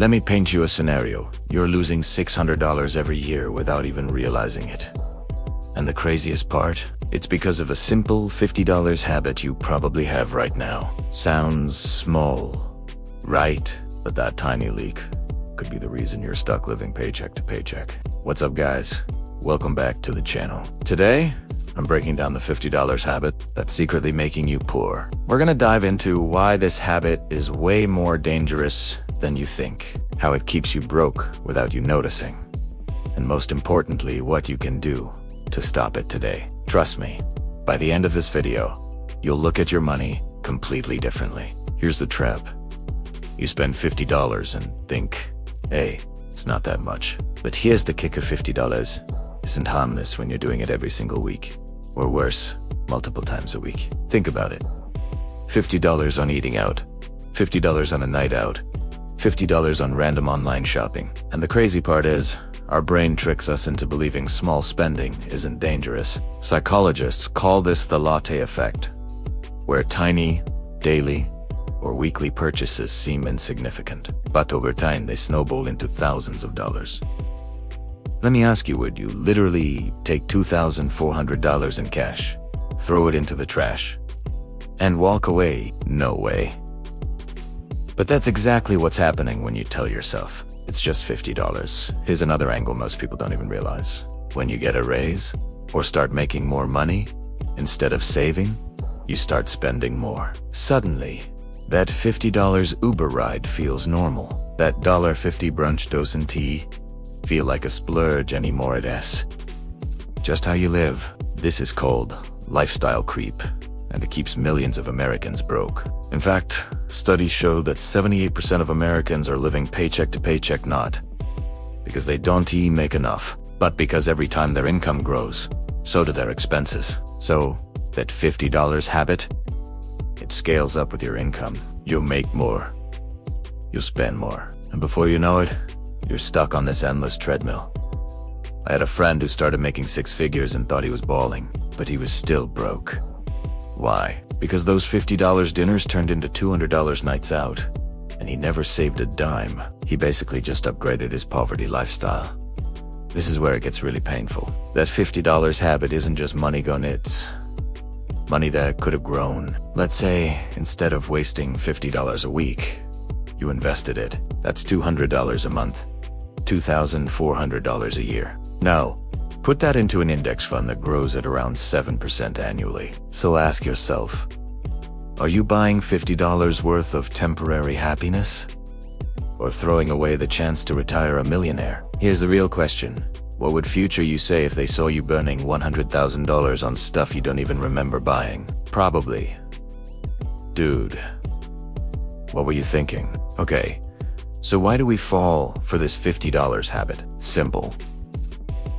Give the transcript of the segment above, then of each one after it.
Let me paint you a scenario. You're losing $600 every year without even realizing it. And the craziest part? It's because of a simple $50 habit you probably have right now. Sounds small, right? But that tiny leak could be the reason you're stuck living paycheck to paycheck. What's up, guys? Welcome back to the channel. Today, I'm breaking down the $50 habit that's secretly making you poor. We're gonna dive into why this habit is way more dangerous than you think, how it keeps you broke without you noticing, and most importantly, what you can do to stop it today. Trust me, by the end of this video, you'll look at your money completely differently. Here's the trap. You spend $50 and think, hey, it's not that much. But here's the kicker: $50 isn't harmless when you're doing it every single week. Or worse, multiple times a week. Think about it. $50 on eating out, $50 on a night out, $50 on random online shopping. And the crazy part is, our brain tricks us into believing small spending isn't dangerous. Psychologists call this the latte effect, where tiny, daily, or weekly purchases seem insignificant, but over time they snowball into thousands of dollars. Let me ask you, would you literally take $2,400 in cash, throw it into the trash, and walk away? No way. But that's exactly what's happening when you tell yourself, it's just $50. Here's another angle most people don't even realize. When you get a raise, or start making more money, instead of saving, you start spending more. Suddenly, that $50 Uber ride feels normal. That $1.50 brunch doesn't feel like a splurge anymore. It's just how you live. This is called lifestyle creep, and it keeps millions of Americans broke. In fact, studies show that 78% of Americans are living paycheck to paycheck, not because they don't make enough, but because every time their income grows, so do their expenses. So that $50 habit, it scales up with your income. You'll make more, you'll spend more, and before you know it, you're stuck on this endless treadmill. I had a friend who started making six figures and thought he was balling, but he was still broke. Why? Because those $50 dinners turned into $200 nights out, and he never saved a dime. He basically just upgraded his poverty lifestyle. This is where it gets really painful. That $50 habit isn't just money gone, it's money that could have grown. Let's say, instead of wasting $50 a week, you invested it. That's $200 a month, $2,400 a year. Now, put that into an index fund that grows at around 7% annually. So ask yourself, are you buying $50 worth of temporary happiness? Or throwing away the chance to retire a millionaire? Here's the real question. What would future you say if they saw you burning $100,000 on stuff you don't even remember buying? Probably, dude, what were you thinking? Okay, so why do we fall for this $50 habit? Simple.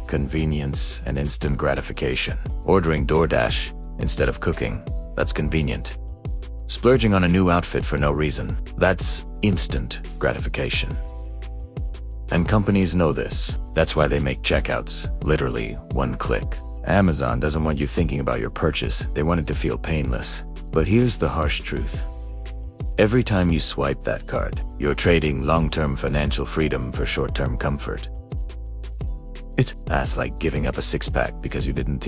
Convenience and instant gratification. Ordering DoorDash instead of cooking, that's convenient. Splurging on a new outfit for no reason, that's instant gratification. And companies know this. That's why they make checkouts literally one click. Amazon doesn't want you thinking about your purchase. They want it to feel painless. But here's the harsh truth. Every time you swipe that card, you're trading long-term financial freedom for short-term comfort. That's like giving up a six-pack because you didn't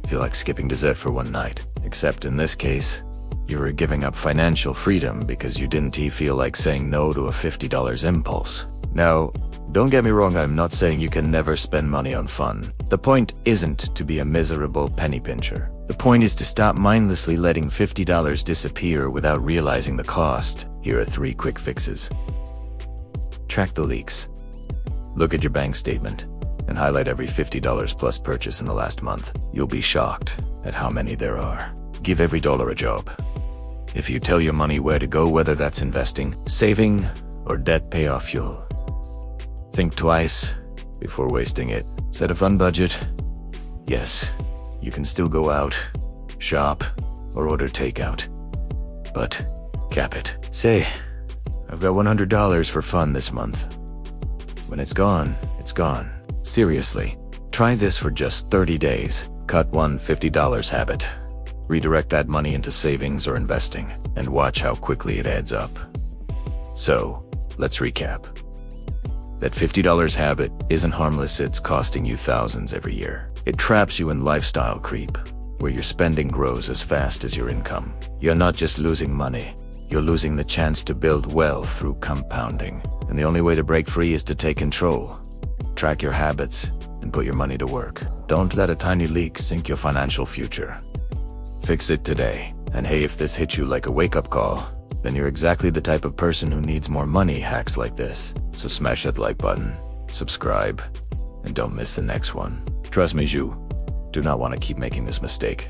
feel like skipping dessert for one night. Except in this case, you were giving up financial freedom because you didn't feel like saying no to a $50 impulse. Now, don't get me wrong, I'm not saying you can never spend money on fun. The point isn't to be a miserable penny pincher. The point is to stop mindlessly letting $50 disappear without realizing the cost. Here are 3 quick fixes. Track the leaks. Look at your bank statement and highlight every $50 plus purchase in the last month. You'll be shocked at how many there are. Give every dollar a job. If you tell your money where to go, whether that's investing, saving, or debt payoff, you'll think twice before wasting it. Set a fun budget. Yes, you can still go out, shop, or order takeout, but cap it. Say, I've got $100 for fun this month. When it's gone, it's gone. Seriously, try this for just 30 days. Cut one $50 habit. Redirect that money into savings or investing, and watch how quickly it adds up. So, Let's recap. That $50 habit isn't harmless, it's costing you thousands every year. It traps you in lifestyle creep, where your spending grows as fast as your income. You're not just losing money, you're losing the chance to build wealth through compounding. And the only way to break free is to take control. Track your habits and put your money to work. Don't let a tiny leak sink your financial future. Fix it today. And hey, if this hit you like a wake-up call, then you're exactly the type of person who needs more money hacks like this. So smash that like button, subscribe, and don't miss the next one. Trust me, you do not want to keep making this mistake.